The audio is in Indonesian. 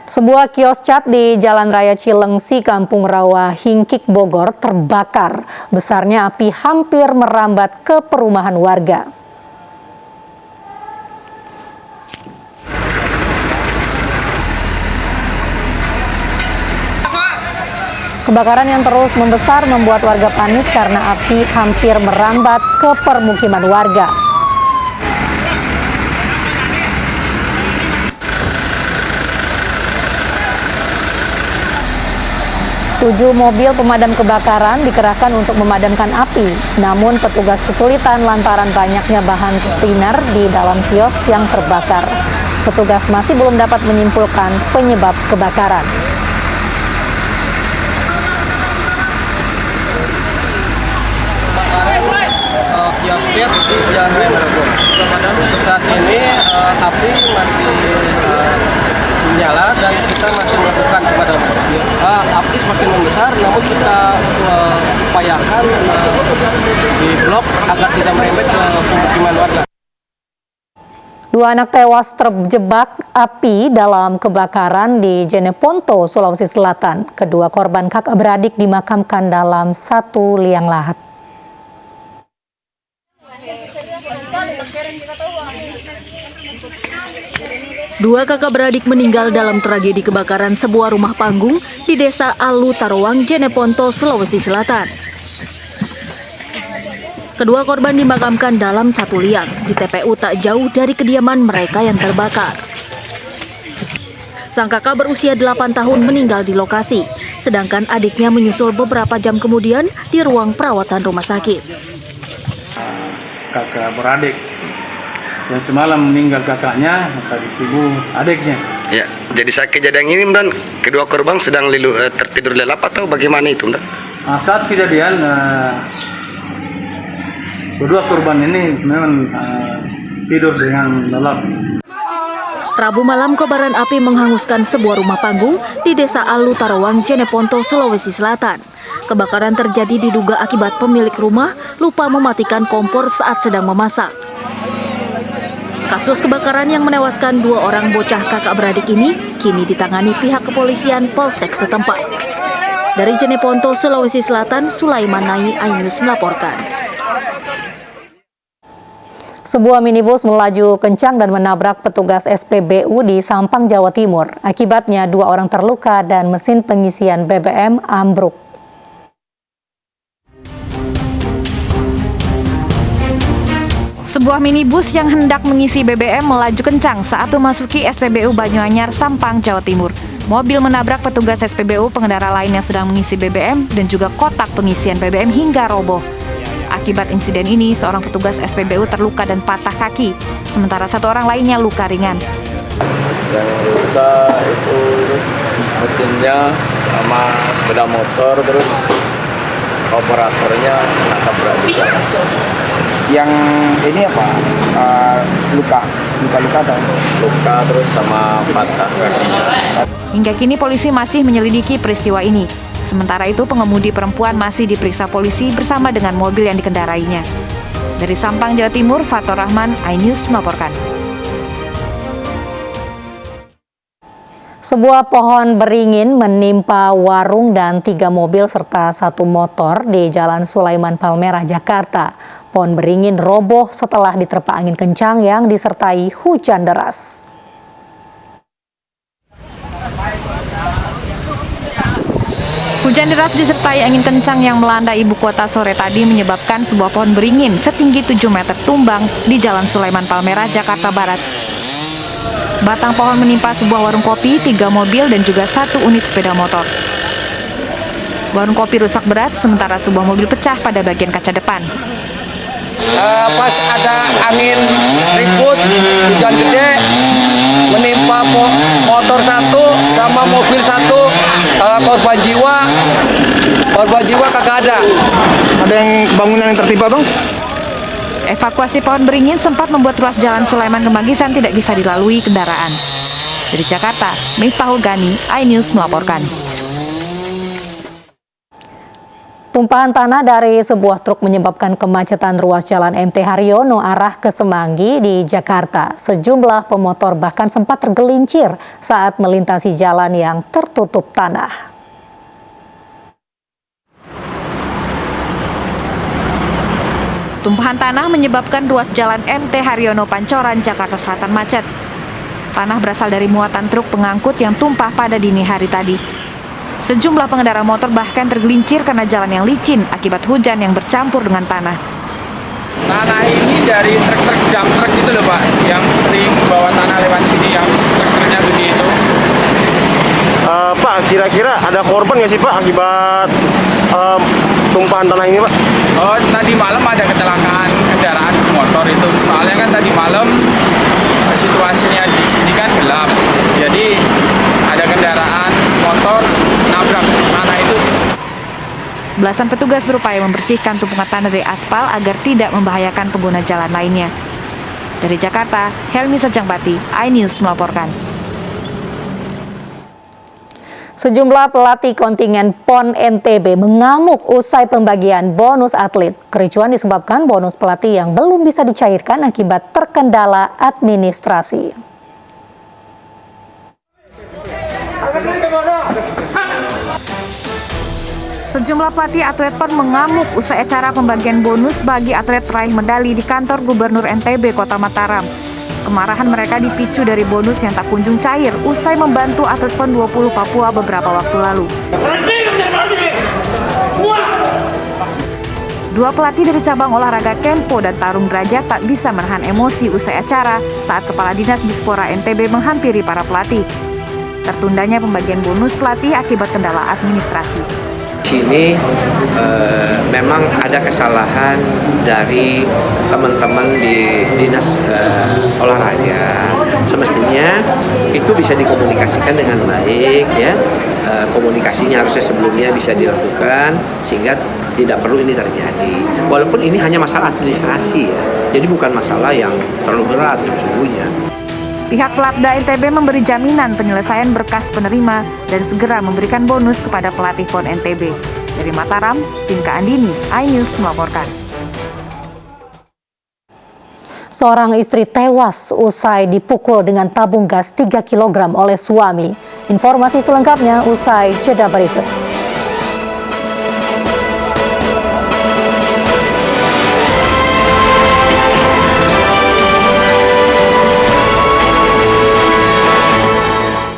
Sebuah kios cat di Jalan Raya Cilengsi, Kampung Rawa, Hingkik, Bogor terbakar. Besarnya api hampir merambat ke perumahan warga. Kebakaran yang terus membesar membuat warga panik karena api hampir merambat ke permukiman warga. Tujuh mobil pemadam kebakaran dikerahkan untuk memadamkan api, namun petugas kesulitan lantaran banyaknya bahan thinner di dalam kios yang terbakar. Petugas masih belum dapat menyimpulkan penyebab kebakaran. Kios cat di Jalan Raya Bogor. Untuk saat ini api masih menyala dan kita masih melakukan pemadaman. Api semakin membesar, namun kita upayakan di blok agar tidak merembet ke pemukiman warga. Dua anak tewas terjebak api dalam kebakaran di Jeneponto, Sulawesi Selatan. Kedua korban kakak beradik dimakamkan dalam satu liang lahat. Dua kakak beradik meninggal dalam tragedi kebakaran sebuah rumah panggung di Desa Alu Tarowang, Jeneponto, Sulawesi Selatan. Kedua korban dimakamkan dalam satu liang di TPU tak jauh dari kediaman mereka yang terbakar. Sang kakak berusia 8 tahun meninggal di lokasi, sedangkan adiknya menyusul beberapa jam kemudian di ruang perawatan rumah sakit. Kakak beradik yang semalam meninggal kakaknya, maka disubuh adiknya. Ya, jadi saat kejadian ini, dan kedua korban sedang tertidur lelap atau bagaimana itu, Dan? Saat kejadian, kedua korban ini memang tidur dengan lelap. Rabu malam, kobaran api menghanguskan sebuah rumah panggung di Desa Alu Tarowang, Jeneponto, Sulawesi Selatan. Kebakaran terjadi diduga akibat pemilik rumah lupa mematikan kompor saat sedang memasak. Kasus kebakaran yang menewaskan dua orang bocah kakak beradik ini kini ditangani pihak kepolisian Polsek setempat. Dari Jeneponto, Sulawesi Selatan, Sulaiman Nai, iNews melaporkan. Sebuah minibus melaju kencang dan menabrak petugas SPBU di Sampang, Jawa Timur. Akibatnya dua orang terluka dan mesin pengisian BBM ambruk. Sebuah minibus yang hendak mengisi BBM melaju kencang saat memasuki SPBU Banyuanyar, Sampang, Jawa Timur. Mobil menabrak petugas SPBU, pengendara lain yang sedang mengisi BBM, dan juga kotak pengisian BBM hingga roboh. Akibat insiden ini, seorang petugas SPBU terluka dan patah kaki, sementara satu orang lainnya luka ringan. Yang rusak itu mesinnya sama sepeda motor, terus operatornya kena tabrak juga. Yang ini apa? Luka atau? Luka terus sama patah kakinya. Hingga kini polisi masih menyelidiki peristiwa ini. Sementara itu pengemudi perempuan masih diperiksa polisi bersama dengan mobil yang dikendarainya. Dari Sampang, Jawa Timur, Fathur Rahman, iNews melaporkan. Sebuah pohon beringin menimpa warung dan 3 mobil serta 1 motor di Jalan Sulaiman Palmerah, Jakarta. Pohon beringin roboh setelah diterpa angin kencang yang disertai hujan deras. Hujan deras disertai angin kencang yang melanda ibu kota sore tadi menyebabkan sebuah pohon beringin setinggi 7 meter tumbang di Jalan Sulaiman Palmerah, Jakarta Barat. Batang pohon menimpa sebuah warung kopi, 3 mobil, dan juga 1 unit sepeda motor. Warung kopi rusak berat, sementara sebuah mobil pecah pada bagian kaca depan. Pas ada angin ribut, hujan gede, menimpa motor 1 sama mobil 1, korban jiwa kagak ada. Ada yang bangunan yang tertimpa, Bang? Evakuasi pohon beringin sempat membuat ruas Jalan Sulaiman Kemanggisan tidak bisa dilalui kendaraan. Dari Jakarta, Miftahul Gani, iNews melaporkan. Tumpahan tanah dari sebuah truk menyebabkan kemacetan ruas jalan MT Haryono arah ke Semanggi di Jakarta. Sejumlah pemotor bahkan sempat tergelincir saat melintasi jalan yang tertutup tanah. Tumpahan tanah menyebabkan ruas jalan MT Haryono Pancoran, Jakarta Selatan macet. Tanah berasal dari muatan truk pengangkut yang tumpah pada dini hari tadi. Sejumlah pengendara motor bahkan tergelincir karena jalan yang licin akibat hujan yang bercampur dengan tanah. Tanah ini dari truk-truk dump truck itu loh Pak, yang sering bawa tanah lewat sini, yang truk-truknya gede itu. Pak, kira-kira ada korban nggak sih Pak akibat tumpahan tanah ini Pak? Oh, tadi malam ada kecelakaan kendaraan motor itu. Soalnya kan tadi malam situasinya di sini kan gelap. Jadi ada kendaraan motor nabrak tanah itu. Belasan petugas berupaya membersihkan tumpukan tanah dari aspal agar tidak membahayakan pengguna jalan lainnya. Dari Jakarta, Helmi Sajangbati, iNews melaporkan. Sejumlah pelatih kontingen PON NTB mengamuk usai pembagian bonus atlet. Kericuan disebabkan bonus pelatih yang belum bisa dicairkan akibat terkendala administrasi. Sejumlah pelatih atlet PON mengamuk usai acara pembagian bonus bagi atlet peraih medali di kantor Gubernur NTB Kota Mataram. Kemarahan mereka dipicu dari bonus yang tak kunjung cair usai membantu atlet PON 20 Papua beberapa waktu lalu. Dua pelatih dari cabang olahraga Kempo dan Tarung Derajat tak bisa menahan emosi usai acara saat Kepala Dinas Dispora NTB menghampiri para pelatih. Tertundanya pembagian bonus pelatih akibat kendala administrasi. Sini memang ada kesalahan dari teman-teman di dinas olahraga. Semestinya itu bisa dikomunikasikan dengan baik, ya. Komunikasinya harusnya sebelumnya bisa dilakukan sehingga tidak perlu ini terjadi. Walaupun ini hanya masalah administrasi, ya. Jadi bukan masalah yang terlalu berat sesungguhnya. Pihak Pelabda NTB memberi jaminan penyelesaian berkas penerima dan segera memberikan bonus kepada pelatih PON NTB. Dari Mataram, Tinka Andini, iNews melaporkan. Seorang istri tewas usai dipukul dengan tabung gas 3 kg oleh suami. Informasi selengkapnya usai jeda berikut.